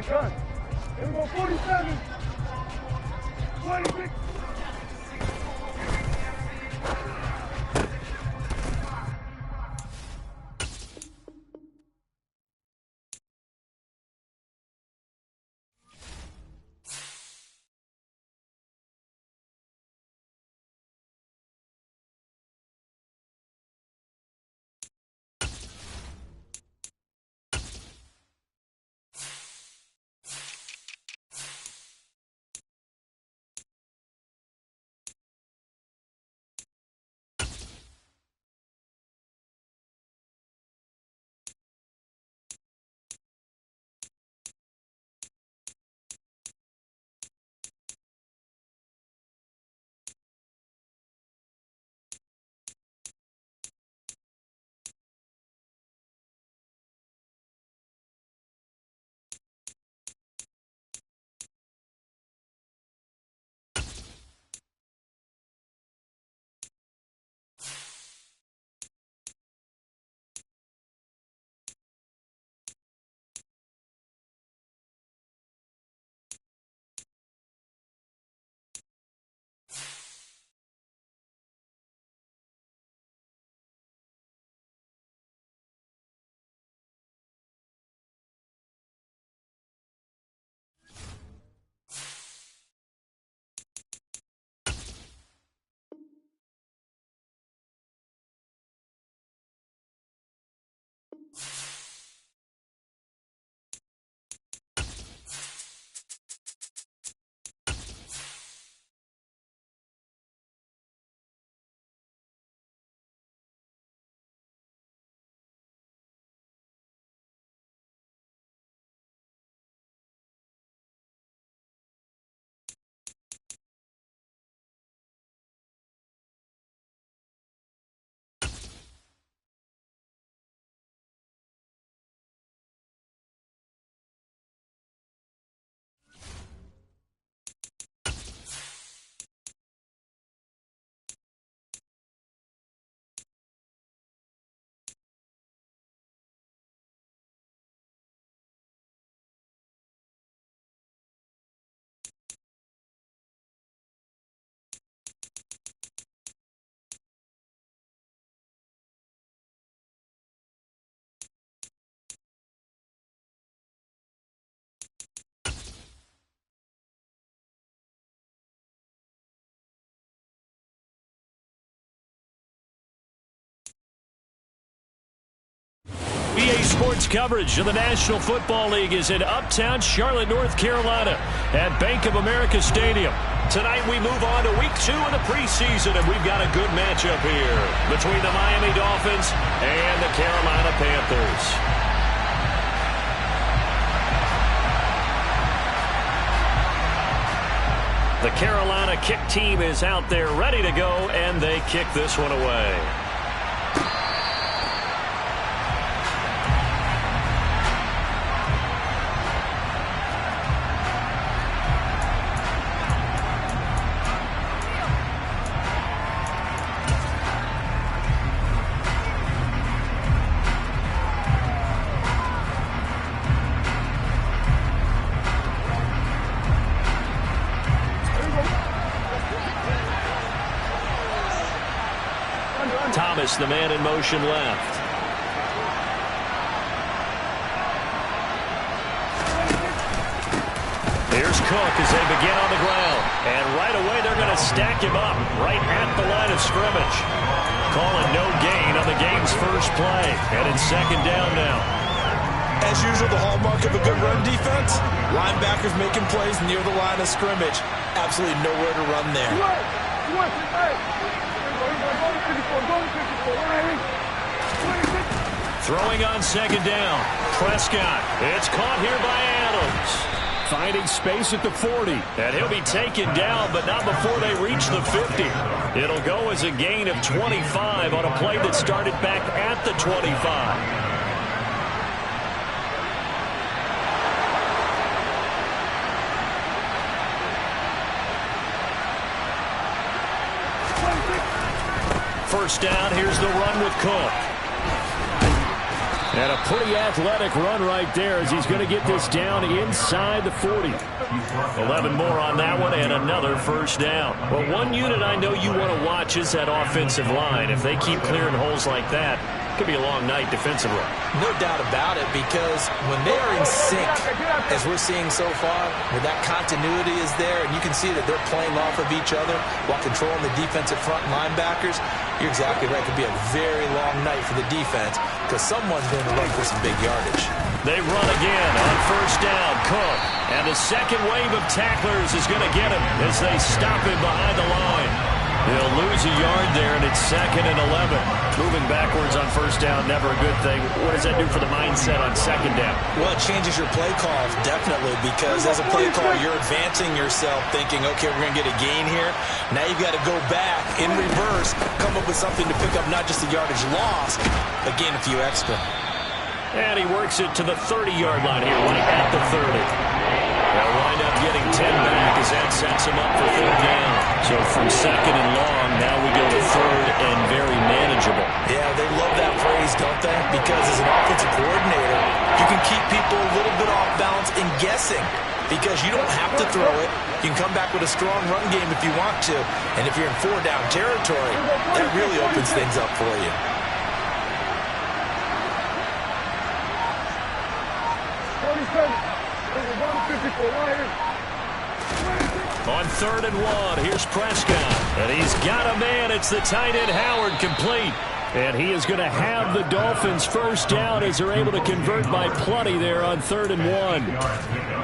gun. Here we go, 47. 26. EA Sports coverage of the National Football League is in uptown Charlotte, North Carolina at Bank of America Stadium. Tonight we move on to week 2 of the preseason, and we've got a good matchup here between the Miami Dolphins and the Carolina Panthers. The Carolina kick team is out there ready to go, and they kick this one away. Thomas, the man in motion left. Here's Cook as they begin on the ground. And right away they're going to stack him up right at the line of scrimmage. Calling no gain on the game's first play. And it's second down now. As usual, the hallmark of a good run defense, linebackers making plays near the line of scrimmage. Absolutely nowhere to run there. Throwing on second down. Prescott. It's caught here by Adams. Finding space at the 40. And he'll be taken down, but not before they reach the 50. It'll go as a gain of 25 on a play that started back at the 25. First down, here's the run with Cook. And a pretty athletic run right there as he's going to get this down inside the 40. 11 more on that one and another first down. Well, one unit I know you want to watch is that offensive line. If they keep clearing holes like that, it could be a long night defensively. No doubt about it, because when they are in sync, as we're seeing so far, where that continuity is there, and you can see that they're playing off of each other while controlling the defensive front linebackers, you're exactly right. It could be a very long night for the defense because someone's going to run for some big yardage. They run again on first down. Cook. And the second wave of tacklers is going to get him as they stop him behind the line. He'll lose a yard there, and it's 2nd and 11. Moving backwards on first down, never a good thing. What does that do for the mindset on second down? Well, it changes your play call, definitely, because as a play call, you're advancing yourself thinking, okay, we're going to get a gain here. Now you've got to go back in reverse, come up with something to pick up not just the yardage lost, but gain a few extra. And he works it to the 30-yard line here, right at the 30. They'll wind up getting 10 back as that sets him up for third down. So from second and long, now we go to third and very manageable. Yeah, they love that phrase, don't they? Because as an offensive coordinator, you can keep people a little bit off balance and guessing because you don't have to throw it. You can come back with a strong run game if you want to. And if you're in 4-down territory, that really opens things up for you. On 3rd and 1, here's Prescott. And he's got a man. It's the tight end Howard, complete. And he is going to have the Dolphins first down as they're able to convert by plenty there on 3rd and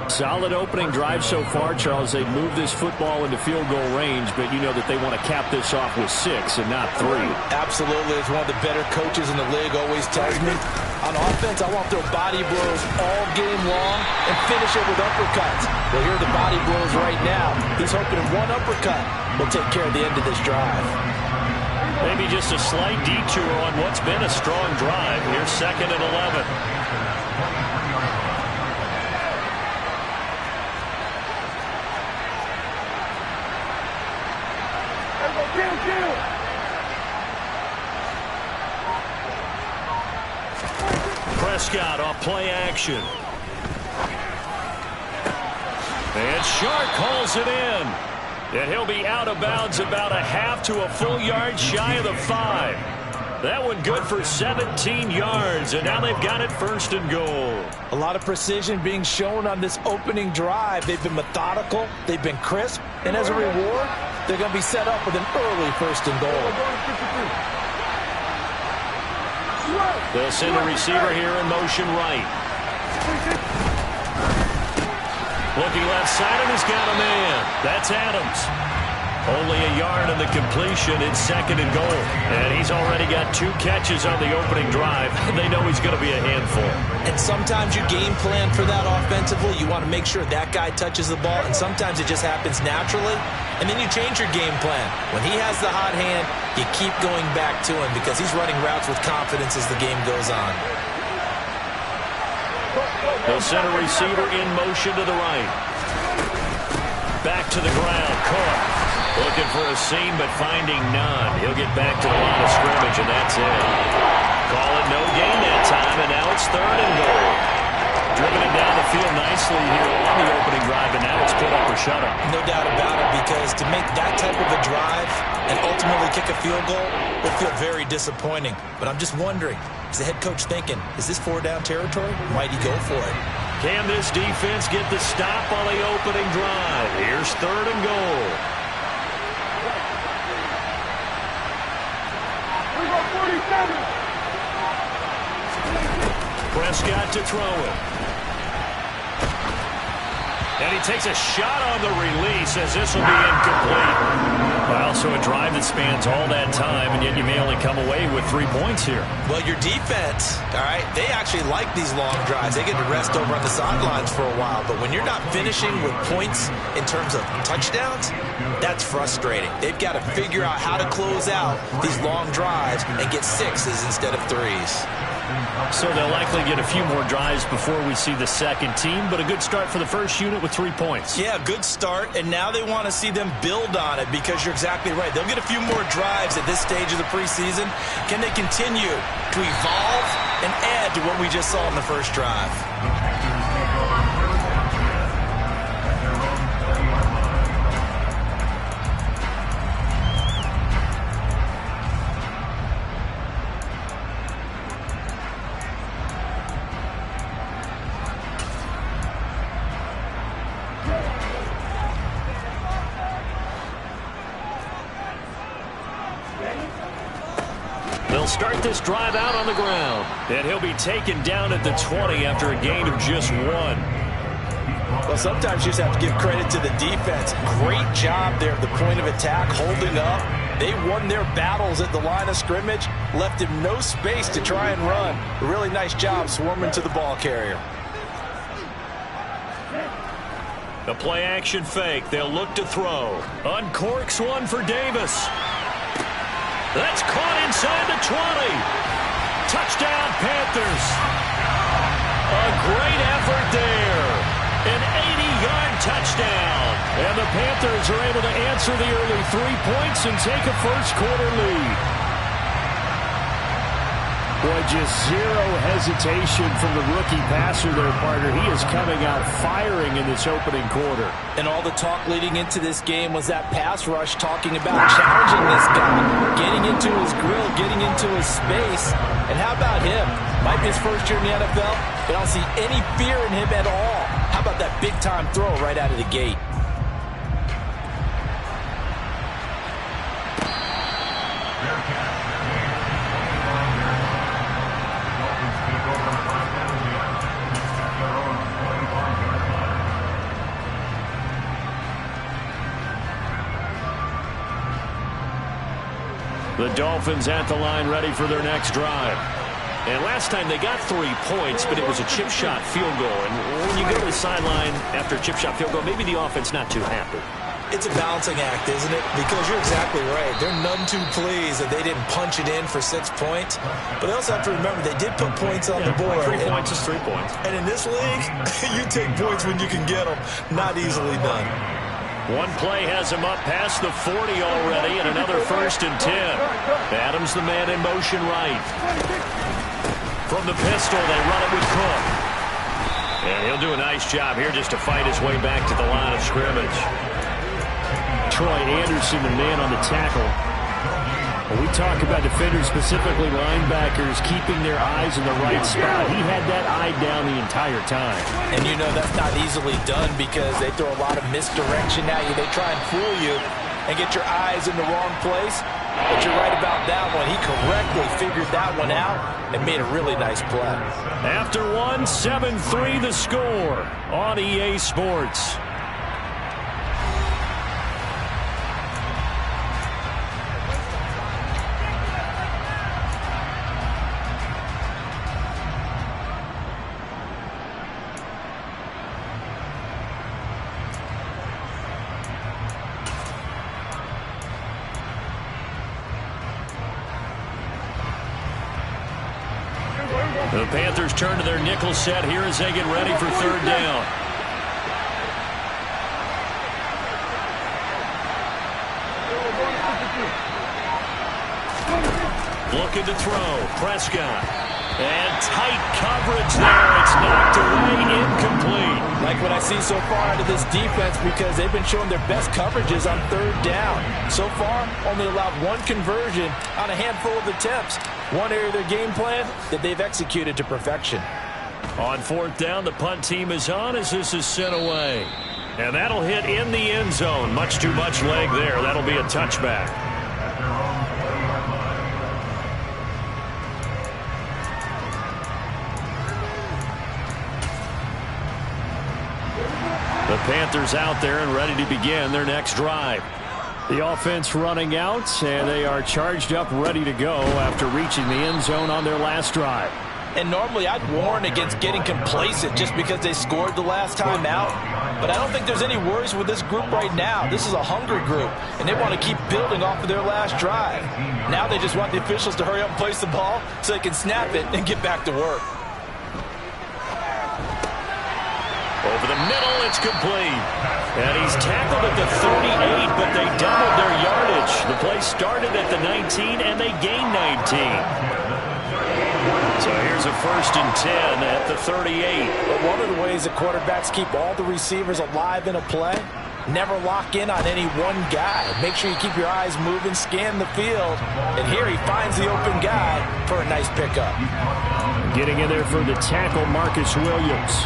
1. Solid opening drive so far, Charles. They've moved this football into field goal range, but you know that they want to cap this off with 6 and not 3. Absolutely. As one of the better coaches in the league always tells me, on offense, I want to throw body blows all game long and finish it with uppercuts. Well, here are the body blows right now. He's hoping one uppercut will take care of the end of this drive. Maybe just a slight detour on what's been a strong drive. Here's 2nd and 11. Prescott off play action. And Shark calls it in. And he'll be out of bounds about a half to a full yard shy of the 5. That one good for 17 yards, and now they've got it 1st and goal. A lot of precision being shown on this opening drive. They've been methodical, they've been crisp, and as a reward, they're going to be set up with an early 1st and goal. They'll send a receiver here in motion right. Looking left side, and he's got a man. That's Adams. Only a yard on the completion. It's 2nd and goal. And he's already got 2 catches on the opening drive. They know he's going to be a handful. And sometimes you game plan for that offensively. You want to make sure that guy touches the ball. And sometimes it just happens naturally. And then you change your game plan. When he has the hot hand, you keep going back to him because he's running routes with confidence as the game goes on. They'll send a receiver in motion to the right. Back to the ground. Cook looking for a seam, but finding none. He'll get back to the line of scrimmage, and that's it. Call it no gain that time, and now it's 3rd and goal. Driven it down the field nicely here on the opening drive, and now it's put up or shut up. No doubt about it, because to make that type of a drive and ultimately kick a field goal will feel very disappointing. But I'm just wondering, is the head coach thinking, is this 4-down territory? Might he go for it? Can this defense get the stop on the opening drive? Here's 3rd and goal. We go 47. Prescott to throw it. And he takes a shot on the release as this will be incomplete. Well, so a drive that spans all that time, and yet you may only come away with 3 points here. Well, your defense, all right, they actually like these long drives. They get to rest over on the sidelines for a while. But when you're not finishing with points in terms of touchdowns, that's frustrating. They've got to figure out how to close out these long drives and get 6s instead of 3s. So they'll likely get a few more drives before we see the second team, but a good start for the first unit with 3 points. Yeah, good start, and now they want to see them build on it because you're exactly right. They'll get a few more drives at this stage of the preseason. Can they continue to evolve and add to what we just saw in the first drive. They'll start this drive out on the ground. And he'll be taken down at the 20 after a gain of just 1. Well, sometimes you just have to give credit to the defense. Great job there at the point of attack, holding up. They won their battles at the line of scrimmage, left him no space to try and run. A really nice job swarming to the ball carrier. The play action fake. They'll look to throw. Uncorks one for Davis. That's caught inside the 20. Touchdown, Panthers. A great effort there. An 80-yard touchdown. And the Panthers are able to answer the early 3 points and take a first-quarter lead. Boy, just zero hesitation from the rookie passer there, partner. He is coming out firing in this opening quarter. And all the talk leading into this game was that pass rush, talking about challenging this guy, getting into his grill, getting into his space. And how about him? Might be his first year in the NFL, but I don't see any fear in him at all. How about that big-time throw right out of the gate? The Dolphins at the line ready for their next drive. And last time they got 3 points, but it was a chip shot field goal. And when you go to the sideline after a chip shot field goal, maybe the offense not too happy. It's a balancing act, isn't it? Because you're exactly right. They're none too pleased that they didn't punch it in for 6 points. But they also have to remember they did put points on the board. 3 points is 3 points. And in this league, you take points when you can get them. Not easily done. One play has him up past the 40 already, and another 1st and 10. Adams the man in motion right. From the pistol, they run it with Cook. And he'll do a nice job here just to fight his way back to the line of scrimmage. Troy Anderson, the man on the tackle. When we talk about defenders, specifically linebackers, keeping their eyes in the right spot, he had that eye down the entire time. And you know that's not easily done because they throw a lot of misdirection at you. They try and fool you and get your eyes in the wrong place. But you're right about that one. He correctly figured that one out and made a really nice play. After 1, 7-3 the score on EA Sports. The Panthers turn to their nickel set here as they get ready for 3rd down. Looking to throw. Prescott. And tight coverage there. It's knocked away, incomplete. Like what I see so far out of this defense because they've been showing their best coverages on 3rd down. So far, only allowed 1 conversion on a handful of attempts. One area of their game plan that they've executed to perfection. On 4th down, the punt team is on as this is sent away. And that'll hit in the end zone. Much too much leg there. That'll be a touchback. The Panthers out there and ready to begin their next drive. The offense running out, and they are charged up, ready to go after reaching the end zone on their last drive. And normally I'd warn against getting complacent just because they scored the last time out. But I don't think there's any worries with this group right now. This is a hungry group, and they want to keep building off of their last drive. Now they just want the officials to hurry up and place the ball so they can snap it and get back to work. Over the middle, it's complete. And he's tackled at the 38, but they doubled their yardage. The play started at the 19, and they gained 19. So here's a 1st and 10 at the 38. But one of the ways that quarterbacks keep all the receivers alive in a play, never lock in on any one guy. Make sure you keep your eyes moving, scan the field. And here he finds the open guy for a nice pickup. Getting in there for the tackle, Marcus Williams.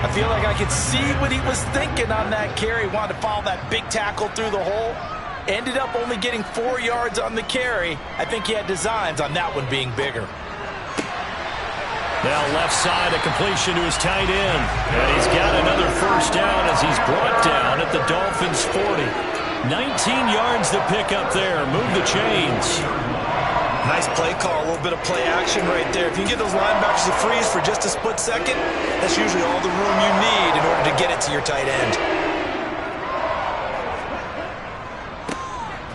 I feel like I could see what he was thinking on that carry. Wanted to follow that big tackle through the hole. Ended up only getting 4 yards on the carry. I think he had designs on that one being bigger. Now left side, a completion to his tight end. And he's got another 1st down as he's brought down at the Dolphins' 40. 19 yards to pick up there. Move the chains. Nice play call, a little bit of play action right there. If you can get those linebackers to freeze for just a split second, that's usually all the room you need in order to get it to your tight end.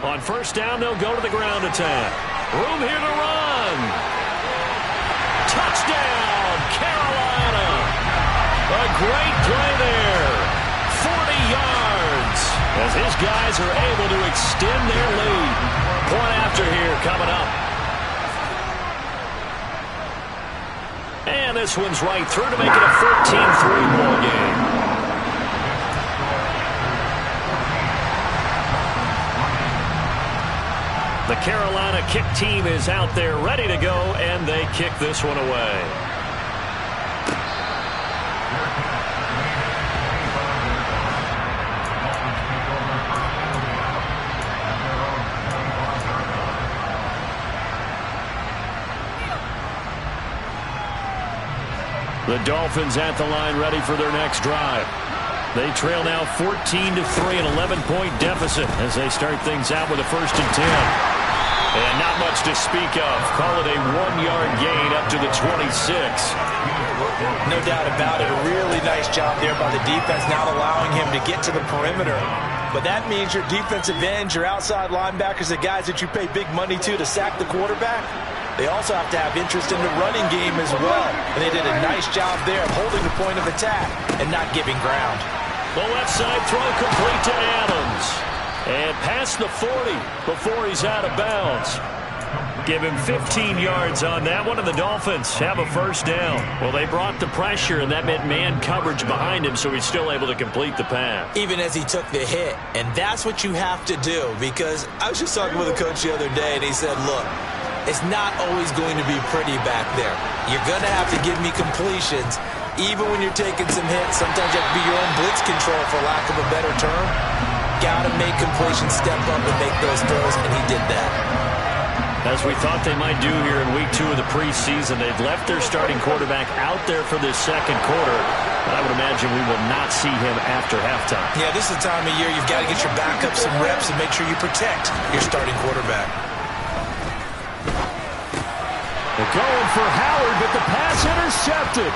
On 1st down, they'll go to the ground attack. Room here to run. Touchdown, Carolina. A great play there. 40 yards as his guys are able to extend their lead. Point after here coming up. And this one's right through to make it a 14-3 ball game. The Carolina kick team is out there ready to go, and they kick this one away. The Dolphins at the line ready for their next drive. They trail now 14-3, an 11-point deficit as they start things out with a 1st and 10. And not much to speak of. Call it a 1-yard gain up to the 26. No doubt about it. A really nice job there by the defense, not allowing him to get to the perimeter. But that means your defensive ends, your outside linebackers, the guys that you pay big money to sack the quarterback, they also have to have interest in the running game as well. And they did a nice job there of holding the point of attack and not giving ground. The left side throw complete to Adams. And past the 40 before he's out of bounds. Give him 15 yards on that one, and the Dolphins have a 1st down. Well, they brought the pressure, and that meant man coverage behind him, so he's still able to complete the pass. Even as he took the hit, and that's what you have to do, because I was just talking with a coach the other day, and he said, look, it's not always going to be pretty back there. You're going to have to give me completions, even when you're taking some hits. Sometimes you have to be your own blitz control, for lack of a better term. Got to make completions, step up and make those throws, and he did that. As we thought they might do here in week 2 of the preseason, they've left their starting quarterback out there for this 2nd quarter. But I would imagine we will not see him after halftime. Yeah, this is the time of year you've got to get your backup some reps and make sure you protect your starting quarterback. They're going for Howard, but the pass intercepted.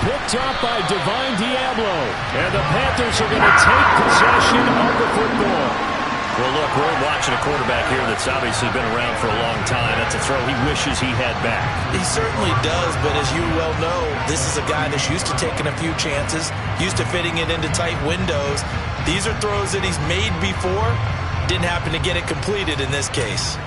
Picked up by Divine Diablo. And the Panthers are going to take possession of the football. Well, look, we're watching a quarterback here that's obviously been around for a long time. That's a throw he wishes he had back. He certainly does, but as you well know, this is a guy that's used to taking a few chances, used to fitting it into tight windows. These are throws that he's made before. Didn't happen to get it completed in this case.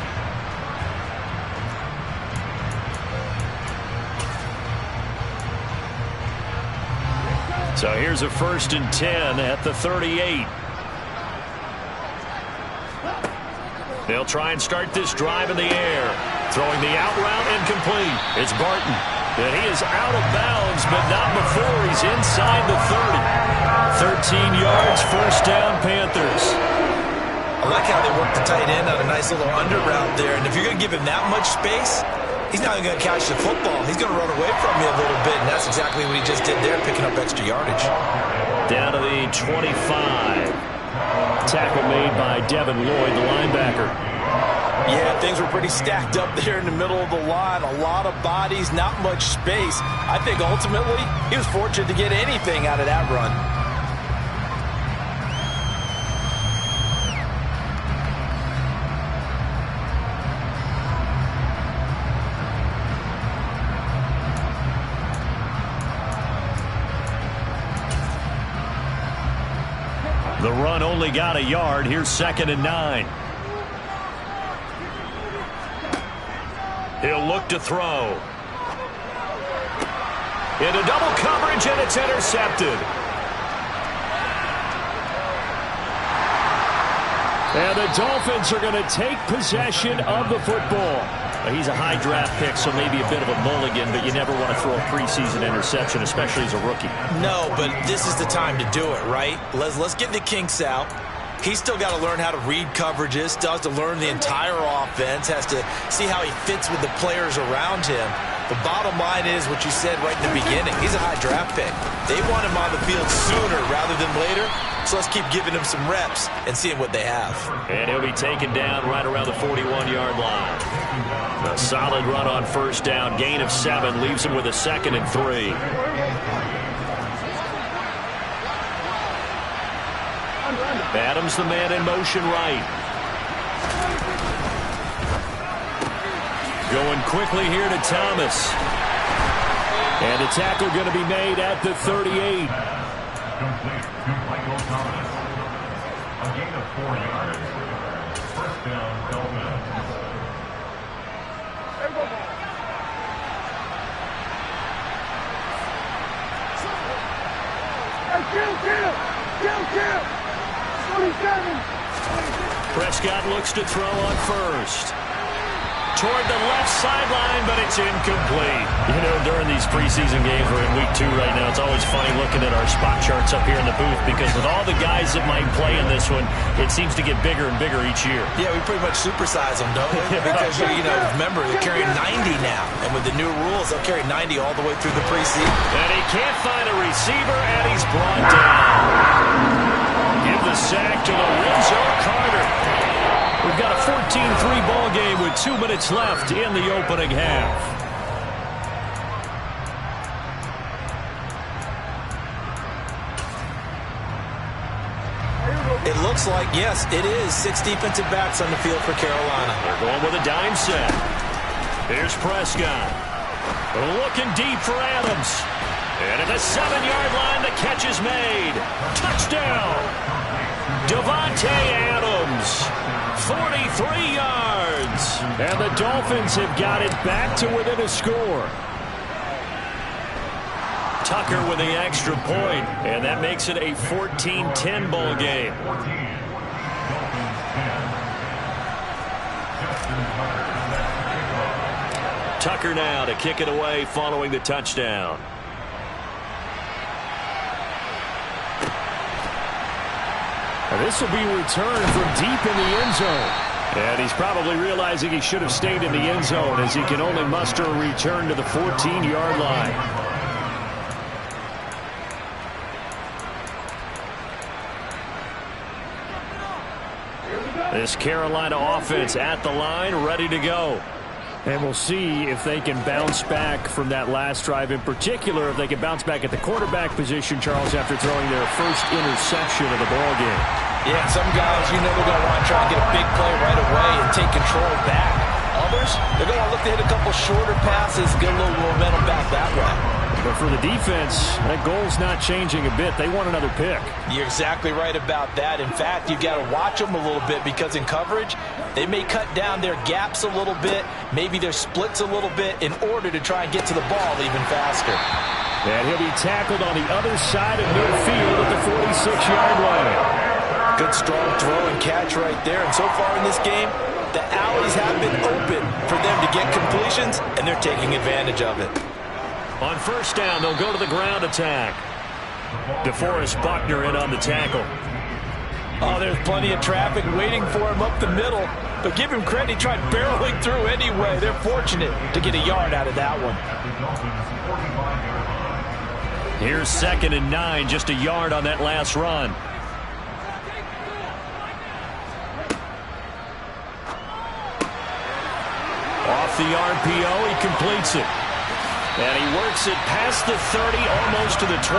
So here's a 1st and 10 at the 38. They'll try and start this drive in the air. Throwing the out route incomplete. It's Barton. And he is out of bounds, but not before he's inside the 30. 13 yards, 1st down, Panthers. I like how they work the tight end on a nice little under route there. And if you're going to give him that much space, he's not even going to catch the football. He's going to run away from you a little bit, and that's exactly what he just did there, picking up extra yardage. Down to the 25. Tackle made by Devin Lloyd, the linebacker. Yeah, things were pretty stacked up there in the middle of the line. A lot of bodies, not much space. I think ultimately he was fortunate to get anything out of that run. The run only got a yard. Here's 2nd and 9. He'll look to throw. Into double coverage, and it's intercepted. And the Dolphins are going to take possession of the football. He's a high draft pick, so maybe a bit of a mulligan, but you never want to throw a preseason interception, especially as a rookie. No, but this is the time to do it, right? Let's get the kinks out. He's still got to learn how to read coverages, still has to learn the entire offense, has to see how he fits with the players around him. The bottom line is what you said right in the beginning. He's a high draft pick. They want him on the field sooner rather than later, so let's keep giving him some reps and seeing what they have. And he'll be taken down right around the 41-yard line. A solid run on first down. Gain of 7 leaves him with a 2nd and 3. Adams the man in motion right. Going quickly here to Thomas. And the tackle going to be made at the 38. Complete to Michael Thomas. A gain of 4 yards. First down, Dolphins. Kill! 27! Prescott looks to throw on first. Toward the left sideline, but it's incomplete. You know, during these preseason games, we're in week 2 right now. It's always funny looking at our spot charts up here in the booth because with all the guys that might play in this one, it seems to get bigger and bigger each year. Yeah, we pretty much supersize them, don't we? Because, you know, remember, they're carrying 90 now. And with the new rules, they'll carry 90 all the way through the preseason. And he can't find a receiver, and he's brought down. Give the sack to Lorenzo Carter. We've got a 14-3 ball game with 2 minutes left in the opening half. It looks like, yes, it is 6 defensive backs on the field for Carolina. They're going with a dime set. Here's Prescott. Looking deep for Adams. And at the 7-yard line, the catch is made. Touchdown! Davante Adams. 43 yards. And the Dolphins have got it back to within a score. Tucker with the extra point, and that makes it a 14-10 ball game. Tucker now to kick it away following the touchdown. This will be returned from deep in the end zone. And he's probably realizing he should have stayed in the end zone as he can only muster a return to the 14-yard line. This Carolina offense at the line, ready to go. And we'll see if they can bounce back from that last drive. In particular, if they can bounce back at the quarterback position, Charles, after throwing their first interception of the ball game. Yeah, some guys, you know, they're going to want to try and get a big play right away and take control back. Others, they're going to look to hit a couple shorter passes, get a little momentum back that way. But for the defense, that goal's not changing a bit. They want another pick. You're exactly right about that. In fact, you've got to watch them a little bit because in coverage, they may cut down their gaps a little bit, maybe their splits a little bit in order to try and get to the ball even faster. And he'll be tackled on the other side of midfield at the 46-yard line. Good strong throw and catch right there. And so far in this game, the alleys have been open for them to get completions, and they're taking advantage of it. On first down, they'll go to the ground attack. DeForest Buckner in on the tackle. Oh, there's plenty of traffic waiting for him up the middle. But give him credit, he tried barreling through anyway. They're fortunate to get a yard out of that one. Here's 2nd and 9, just a yard on that last run. Off the RPO, he completes it. And he works it past the 30, almost to the 25.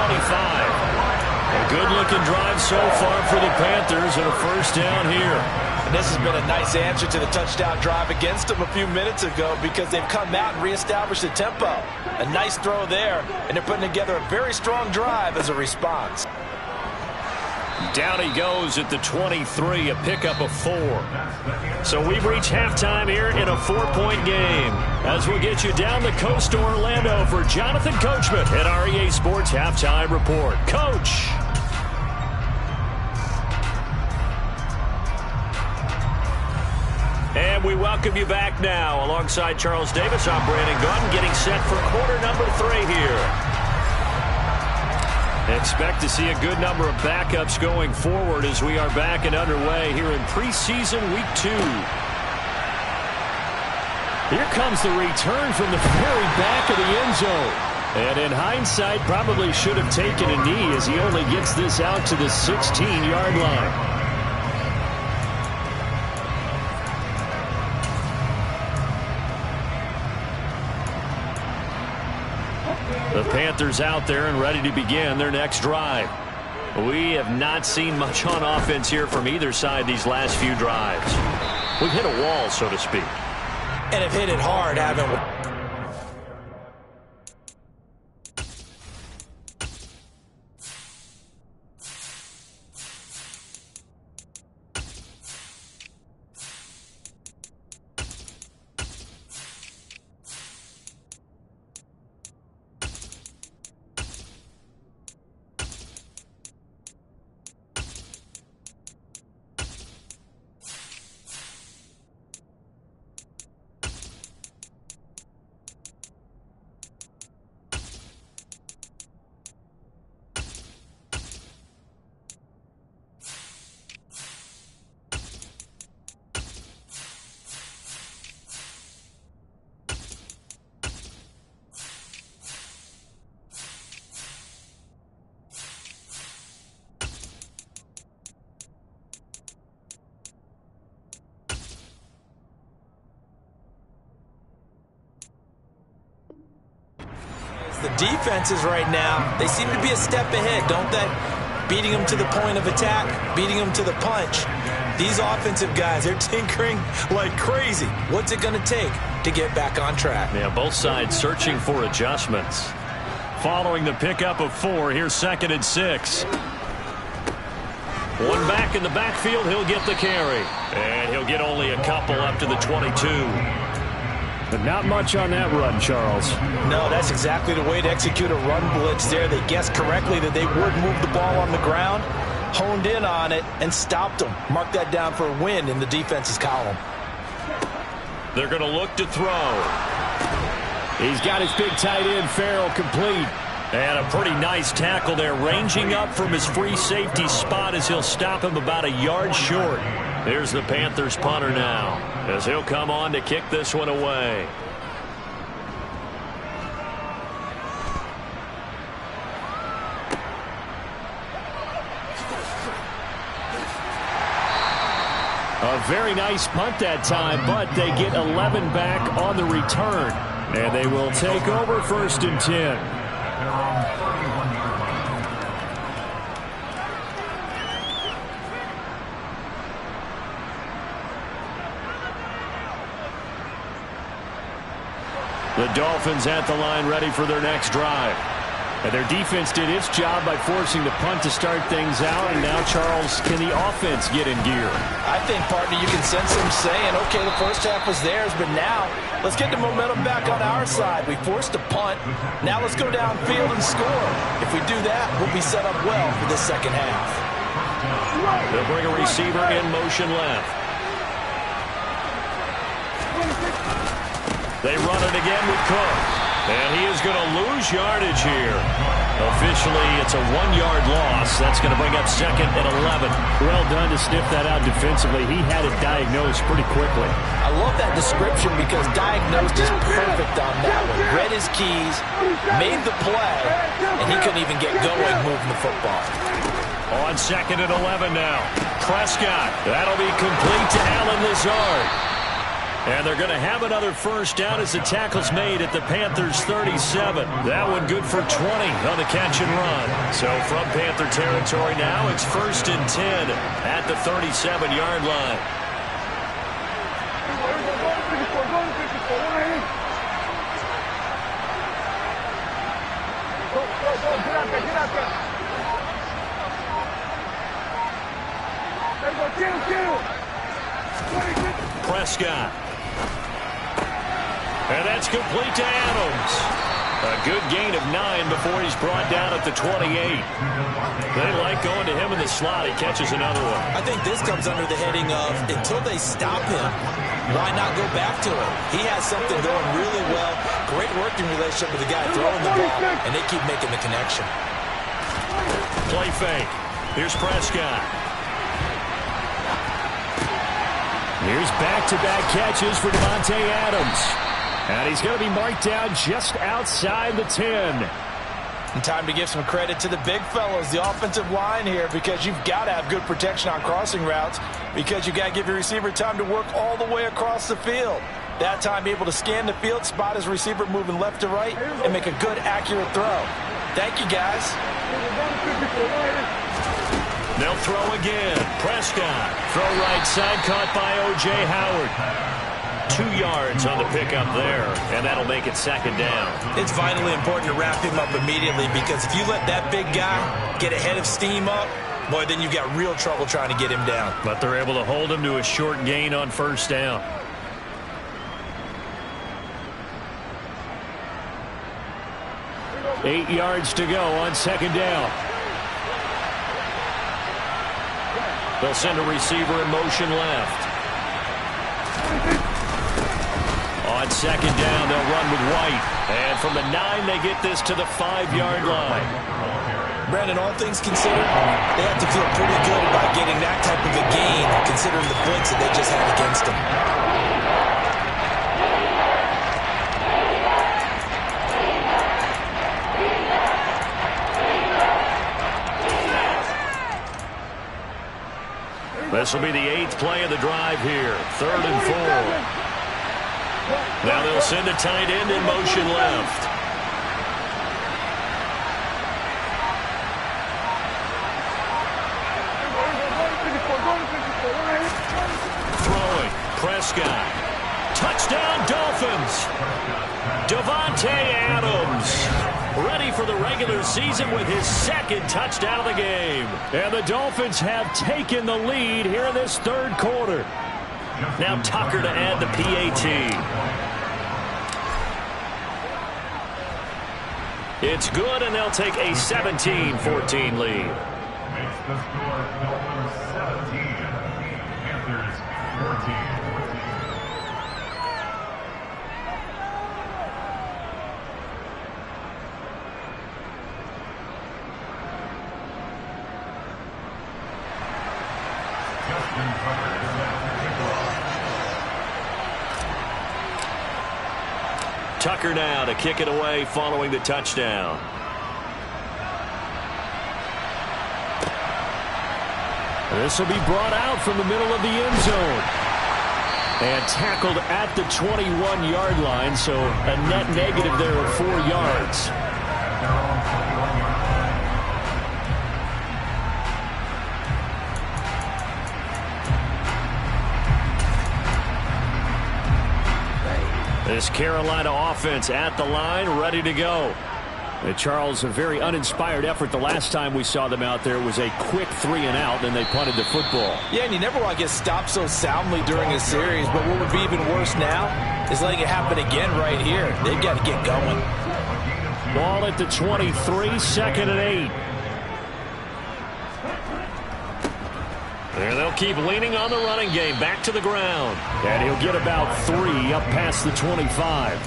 A good-looking drive so far for the Panthers and a first down here. And this has been a nice answer to the touchdown drive against them a few minutes ago because they've come out and reestablished the tempo. A nice throw there, and they're putting together a very strong drive as a response. Down he goes at the 23, a pickup of 4. So we've reached halftime here in a 4-point game. As we'll get you down the coast to Orlando for Jonathan Coachman at our EA Sports Halftime Report. Coach! And we welcome you back now. Alongside Charles Davis, I'm Brandon Gunn, getting set for quarter number 3 here. Expect to see a good number of backups going forward as we are back and underway here in preseason week 2. Here comes the return from the very back of the end zone. And in hindsight, probably should have taken a knee as he only gets this out to the 16-yard line. The Panthers out there and ready to begin their next drive. We have not seen much on offense here from either side these last few drives. We've hit a wall, so to speak. And have hit it hard, haven't we? The defenses right now, they seem to be a step ahead, don't they? Beating them to the point of attack, beating them to the punch. These offensive guys, they're tinkering like crazy. What's it going to take to get back on track? Yeah, both sides searching for adjustments. Following the pickup of 4, here's 2nd and 6. One back in the backfield, he'll get the carry. And he'll get only a couple up to the 22. But not much on that run, Charles. No, that's exactly the way to execute a run blitz there. They guessed correctly that they would move the ball on the ground, honed in on it, and stopped them. Mark that down for a win in the defense's column. They're going to look to throw. He's got his big tight end, Farrell, complete. And a pretty nice tackle there, ranging up from his free safety spot as he'll stop him about a yard short. Here's the Panthers punter now, as he'll come on to kick this one away. A very nice punt that time, but they get 11 back on the return. And they will take over 1st and 10. The Dolphins at the line ready for their next drive. And their defense did its job by forcing the punt to start things out. And now, Charles, can the offense get in gear? I think, partner, you can sense them saying, okay, the first half was theirs, but now let's get the momentum back on our side. We forced a punt. Now let's go downfield and score. If we do that, we'll be set up well for this second half. They'll bring a receiver in motion left. They run it again with Cook. And he is going to lose yardage here. Officially, it's a 1-yard loss. That's going to bring up 2nd and 11. Well done to sniff that out defensively. He had it diagnosed pretty quickly. I love that description because diagnosed is perfect on that one. Read his keys, made the play, and he couldn't even get going moving the football. On 2nd and 11 now. Prescott. That'll be complete to Allen Lazard. And they're going to have another first down as the tackle's made at the Panthers' 37. That one good for 20 on the catch and run. So from Panther territory now, it's 1st and 10 at the 37-yard line. Prescott. And that's complete to Adams. A good gain of 9 before he's brought down at the 28. They like going to him in the slot. He catches another one. I think this comes under the heading of, until they stop him, why not go back to it? He has something going really well. Great working relationship with the guy throwing the ball, and they keep making the connection. Play fake. Here's Prescott. Here's back-to-back catches for Davante Adams. And he's going to be marked down just outside the 10. And time to give some credit to the big fellows, the offensive line here, because you've got to have good protection on crossing routes, because you've got to give your receiver time to work all the way across the field. That time able to scan the field, spot his receiver moving left to right, and make a good, accurate throw. Thank you, guys. They'll throw again. Prescott. Throw right side, caught by O.J. Howard. 2 yards on the pickup there, and that'll make it second down. It's vitally important to wrap him up immediately, because if you let that big guy get ahead of steam up, boy, then you've got real trouble trying to get him down. But they're able to hold him to a short gain on first down. Eight yards to go on second down. They'll send a receiver in motion left. On second down, they'll run with White. And from the 9, they get this to the 5-yard line. Brandon, all things considered, they have to feel pretty good about getting that type of a gain, considering the points that they just had against them. This will be the 8th play of the drive here. 3rd and 4. Now they'll send a tight end in motion left. Throwing. Prescott. Touchdown Dolphins. Davante Adams. Ready for the regular season with his 2nd touchdown of the game. And the Dolphins have taken the lead here in this 3rd quarter. Now Tucker to add the PAT. It's good, and they'll take a 17-14 lead. Makes the score Dolphins 17, Panthers 14. Tucker now to kick it away following the touchdown. This will be brought out from the middle of the end zone. And tackled at the 21-yard line, so a net negative there of 4 yards. This Carolina offense at the line, ready to go. Charles, a very uninspired effort the last time we saw them out there. Was a quick 3-and-out, and they punted the football. Yeah, and you never want to get stopped so soundly during a series, but what would be even worse now is letting it happen again right here. They've got to get going. Ball at the 23, 2nd and 8. And they'll keep leaning on the running game. Back to the ground. And he'll get about 3 up past the 25.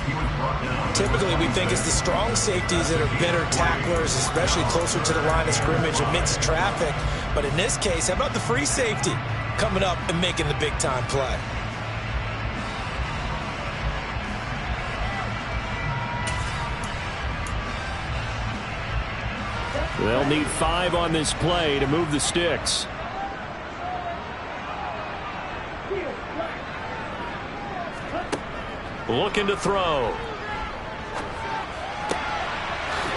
Typically, we think it's the strong safeties that are better tacklers, especially closer to the line of scrimmage amidst traffic. But in this case, how about the free safety coming up and making the big-time play? They'll need 5 on this play to move the sticks. Looking to throw.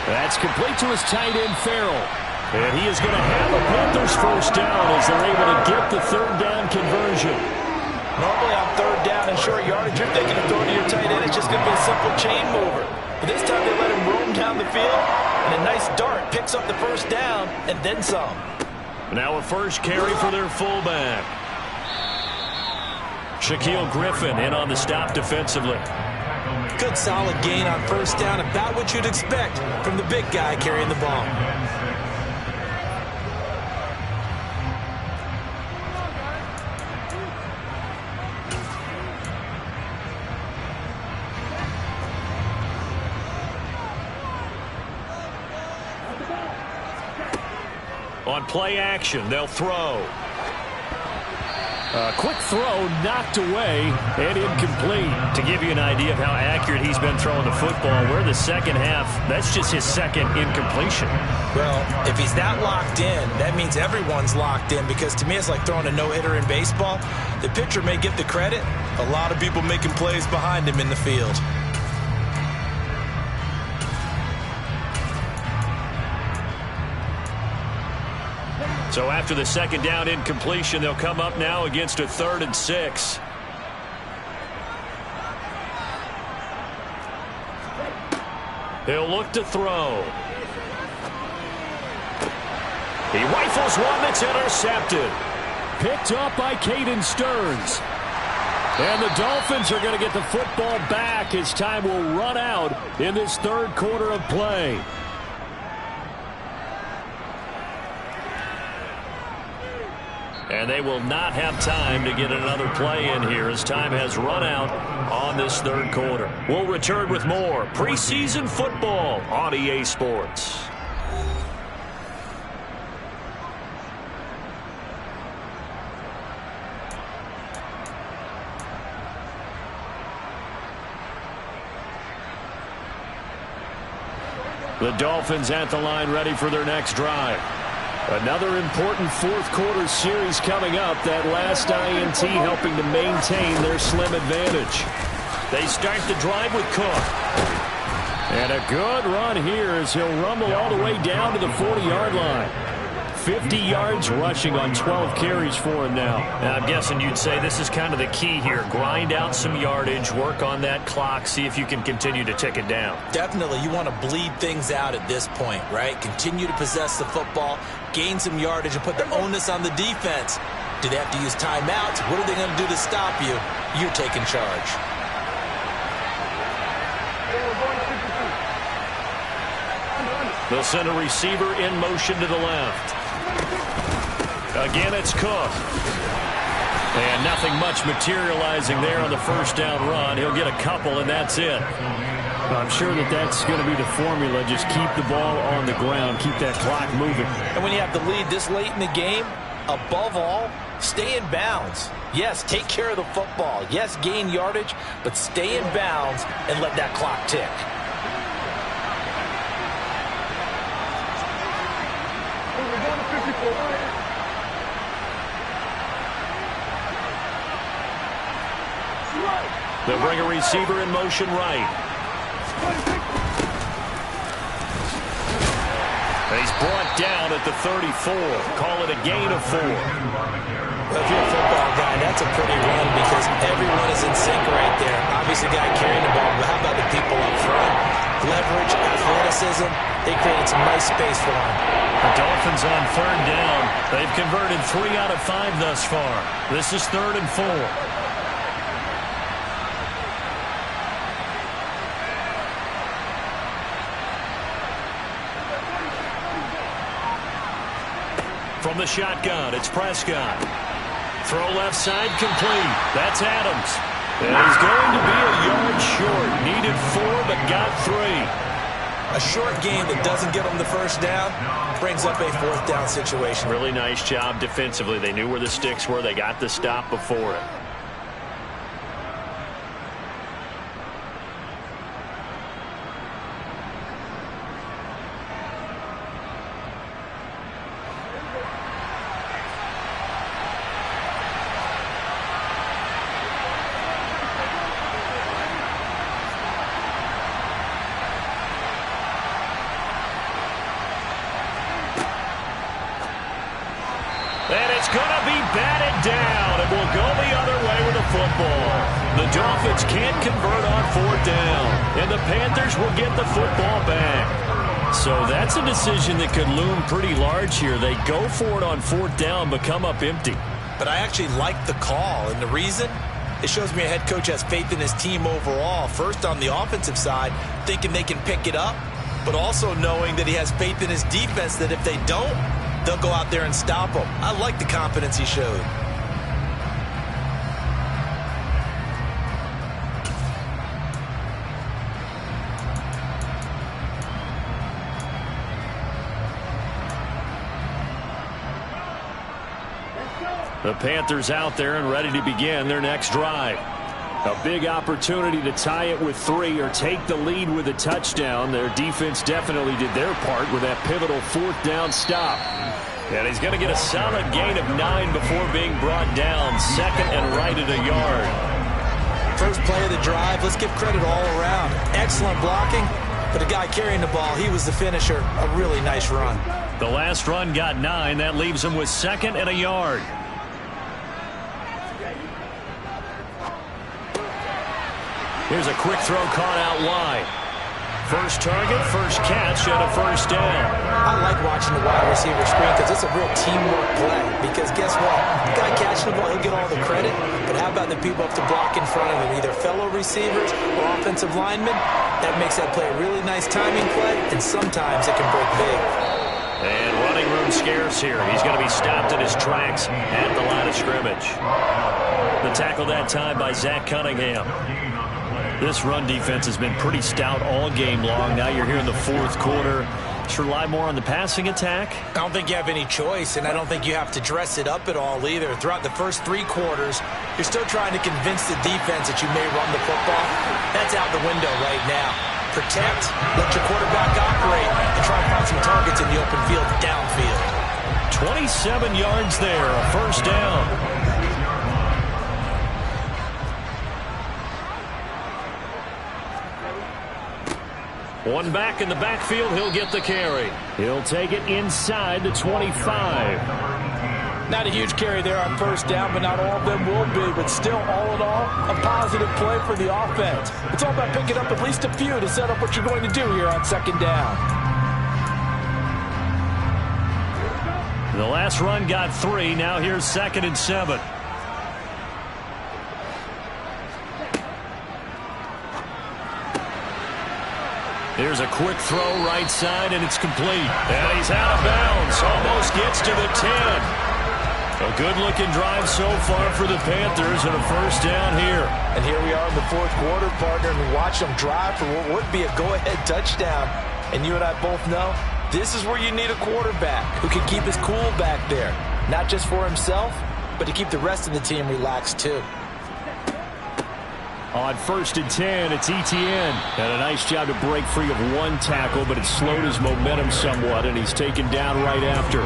That's complete to his tight end, Farrell. And he is going to have the Panthers first down as they're able to get the 3rd down conversion. Normally on 3rd down and short yardage, you're thinking of throwing to your tight end. It's just going to be a simple chain mover. But this time they let him roam down the field, and a nice dart picks up the first down and then some. Now a first carry for their fullback. Shaquille Griffin in on the stop defensively. Good solid gain on first down, about what you'd expect from the big guy carrying the ball. On play action, they'll throw. A quick throw knocked away and incomplete. To give you an idea of how accurate he's been throwing the football, we're the second half. That's just his second incompletion. Well, if he's not locked in, that means everyone's locked in, because to me it's like throwing a no-hitter in baseball. The pitcher may get the credit. A lot of people making plays behind him in the field. So after the second down incompletion, they'll come up now against a 3rd and 6. He'll look to throw. He rifles one that's intercepted. Picked up by Caden Stearns. And the Dolphins are going to get the football back as time will run out in this 3rd quarter of play. And they will not have time to get another play in here as time has run out on this 3rd quarter. We'll return with more preseason football on EA Sports. The Dolphins at the line, ready for their next drive. Another important 4th quarter series coming up. That last INT helping to maintain their slim advantage. They start the drive with Cook. And a good run here as he'll rumble all the way down to the 40-yard line. 50 yards rushing on 12 carries for him now. I'm guessing you'd say this is kind of the key here. Grind out some yardage, work on that clock, see if you can continue to tick it down. Definitely, you want to bleed things out at this point, right? Continue to possess the football, gain some yardage, and put the onus on the defense. Do they have to use timeouts? What are they going to do to stop you? You're taking charge. They'll send a receiver in motion to the left. Again, it's Cook. And nothing much materializing there on the first down run. He'll get a couple, and that's it. I'm sure that's going to be the formula. Just keep the ball on the ground. Keep that clock moving. And when you have the lead this late in the game, above all, stay in bounds. Yes, take care of the football. Yes, gain yardage, but stay in bounds and let that clock tick. They'll bring a receiver in motion right. He's brought down at the 34. Call it a gain of 4. Well, if you're a football guy, that's a pretty run because everyone is in sync right there. Obviously, the guy carrying the ball, but how about the people up front? Leverage, athleticism, they created some nice space for him. The Dolphins on 3rd down. They've converted 3 out of 5 thus far. This is 3rd and 4. From the shotgun, it's Prescott. Throw left side complete. That's Adams. And he's going to be a yard short. Needed 4, but got 3. A short game that doesn't get them the first down brings up a 4th down situation. Really nice job defensively. They knew where the sticks were. They got the stop before it. And it's going to be batted down, and we'll go the other way with the football. The Dolphins can't convert on 4th down, and the Panthers will get the football back. So that's a decision that could loom pretty large here. They go for it on 4th down, but come up empty. But I actually like the call, and the reason, It shows me a head coach has faith in his team overall. First on the offensive side, thinking they can pick it up, but also knowing that he has faith in his defense that if they don't, they'll go out there and stop them. I like the confidence he showed. The Panthers out there and ready to begin their next drive. A big opportunity to tie it with 3 or take the lead with a touchdown. Their defense definitely did their part with that pivotal 4th down stop. And he's going to get a solid gain of 9 before being brought down. Second and right at a yard. First play of the drive, let's give credit all around. Excellent blocking, but the guy carrying the ball, he was the finisher. A really nice run. The last run got 9. That leaves him with 2nd and a yard. Here's a quick throw caught out wide. First target, first catch, and a first down. I like watching the wide receiver screen because it's a real teamwork play. Because guess what? The guy catching the ball, he'll get all the credit. But how about the people up to block in front of him, either fellow receivers or offensive linemen? That makes that play a really nice timing play, and sometimes it can break big. And running room scarce here. He's going to be stopped in his tracks at the line of scrimmage. The tackle that time by Zach Cunningham. This run defense has been pretty stout all game long. Now you're here in the 4th quarter. Should rely more on the passing attack? I don't think you have any choice, and I don't think you have to dress it up at all either. Throughout the first 3 quarters, you're still trying to convince the defense that you may run the football. That's out the window right now. Protect, let your quarterback operate, and try to find some targets in the open field downfield. 27 yards there, a first down. One back in the backfield, he'll get the carry. He'll take it inside the 25. Not a huge carry there on first down, but not all of them will be. But still, all in all, a positive play for the offense. It's all about picking up at least a few to set up what you're going to do here on 2nd down. The last run got 3. Now here's 2nd and 7. Here's a quick throw right side, and it's complete. And he's out of bounds. Almost gets to the 10. A good-looking drive so far for the Panthers, and a first down here. And here we are in the 4th quarter, partner, and watch them drive for what would be a go-ahead touchdown. And you and I both know this is where you need a quarterback who can keep his cool back there. Not just for himself, but to keep the rest of the team relaxed too. On 1st and 10, it's Etienne. And a nice job to break free of 1 tackle, but it slowed his momentum somewhat, and he's taken down right after.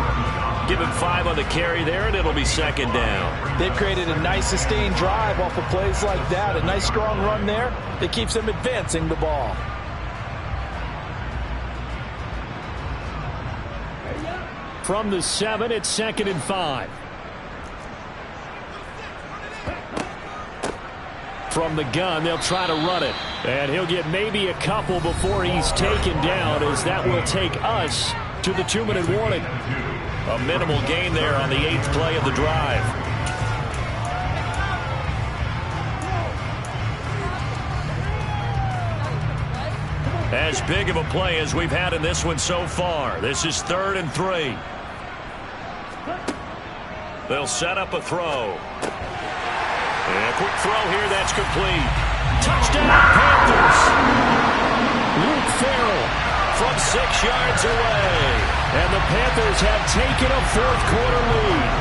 Give him 5 on the carry there, and it'll be 2nd down. They've created a nice sustained drive off of plays like that. A nice strong run there that keeps them advancing the ball. From the 7, it's 2nd and 5. From the gun, they'll try to run it. And he'll get maybe a couple before he's taken down, as that will take us to the 2-minute warning. A minimal gain there on the 8th play of the drive. As big of a play as we've had in this one so far. This is 3rd and 3. They'll set up a throw. And a quick throw here, that's complete. Touchdown, Panthers! Luke Farrell from 6 yards away. And the Panthers have taken a 4th quarter lead.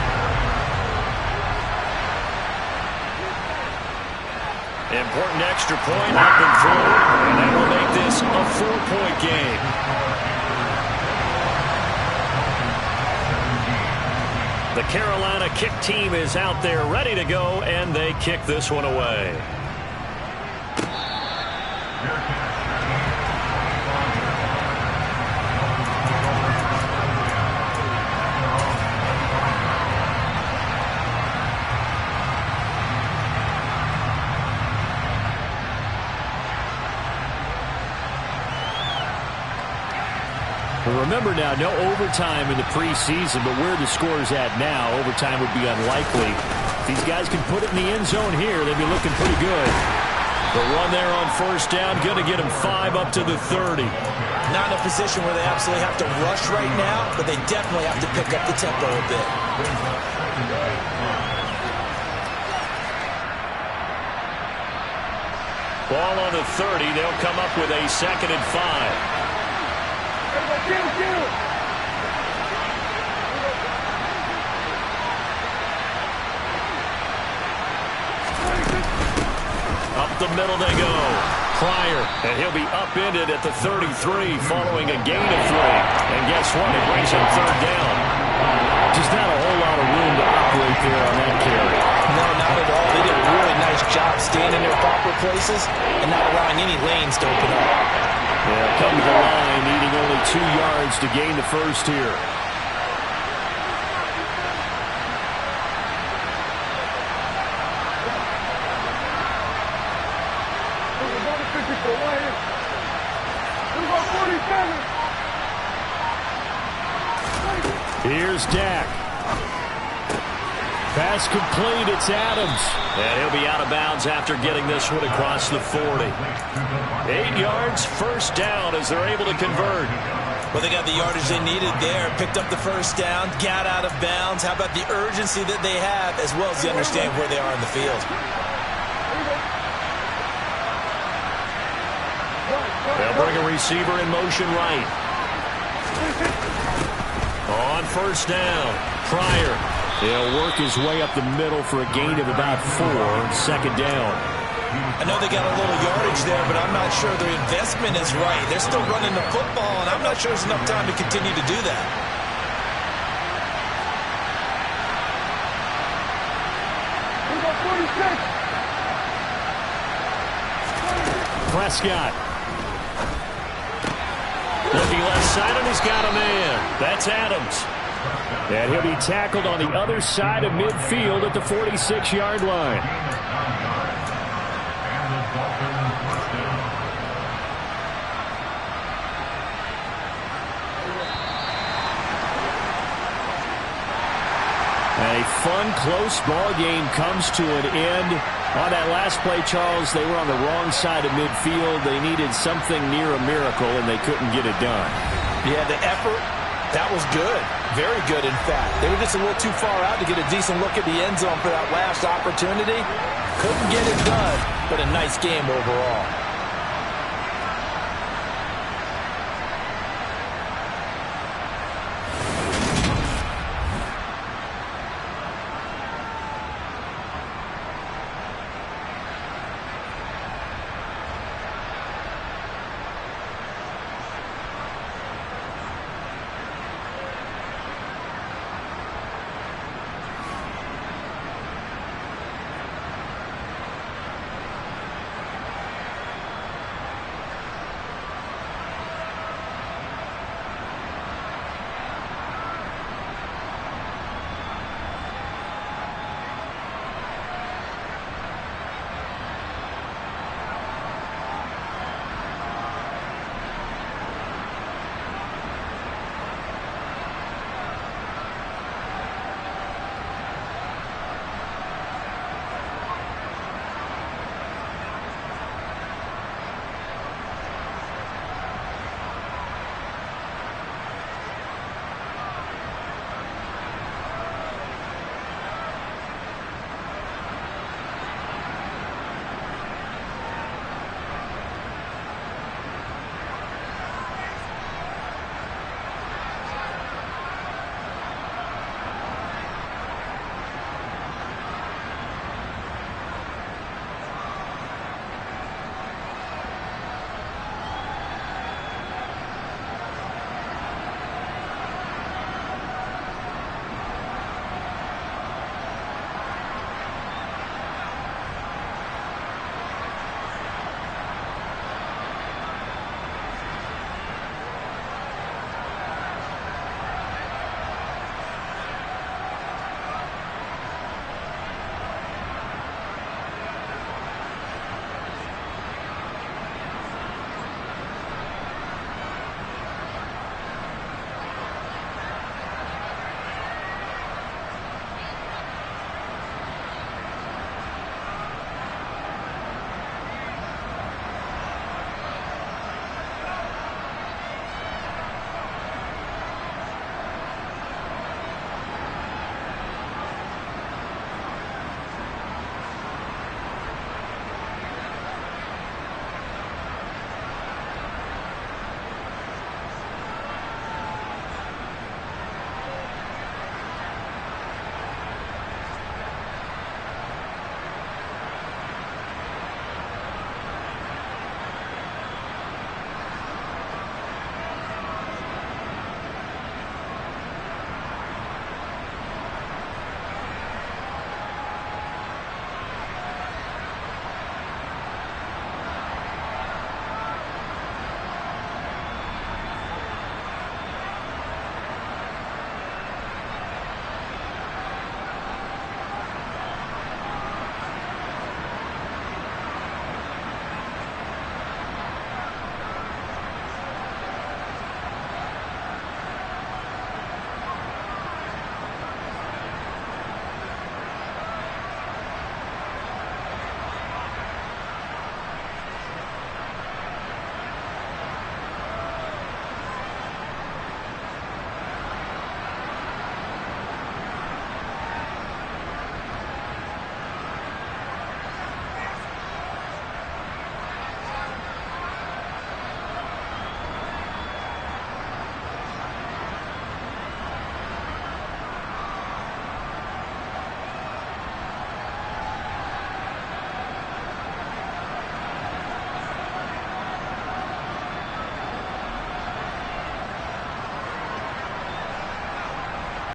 Important extra point up and through, and that will make this a 4-point game. The Carolina kick team is out there ready to go, and they kick this one away. remember now, no overtime in the preseason, but where the score's at now, overtime would be unlikely. If these guys can put it in the end zone here, they'd be looking pretty good. The run there on first down, going to get them 5 up to the 30. Not in a position where they absolutely have to rush right now, but they definitely have to pick up the tempo a bit. Ball on the 30. They'll come up with a 2nd and 5. Up the middle they go. Pryor, and he'll be upended at the 33 following a gain of 3. And guess what? It brings him 3rd down. Just not a whole lot of room to operate there on that carry. No, not at all. They did a really nice job staying in their proper places and not allowing any lanes to open up. Yeah, come to the line, needing only 2 yards to gain the first here. Here's Dak. Pass complete. It's Adams. And he'll be out of bounds after getting this one across the 40. 8 yards, first down as they're able to convert. Well, they got the yardage they needed there, picked up the first down, got out of bounds. How about the urgency that they have, as well as they understand where they are in the field? They'll bring a receiver in motion right. On first down, Pryor. He'll work his way up the middle for a gain of about 4, 2nd down. I know they got a little yardage there, but I'm not sure their investment is right. They're still running the football, and I'm not sure there's enough time to continue to do that. Prescott. Looking left side, and he's got a man. That's Adams. And he'll be tackled on the other side of midfield at the 46-yard line. A fun, close ball game comes to an end. On that last play, Charles, they were on the wrong side of midfield. They needed something near a miracle, and they couldn't get it done. Yeah, the effort, that was good. Very good, in fact. They were just a little too far out to get a decent look at the end zone for that last opportunity. Couldn't get it done, but a nice game overall.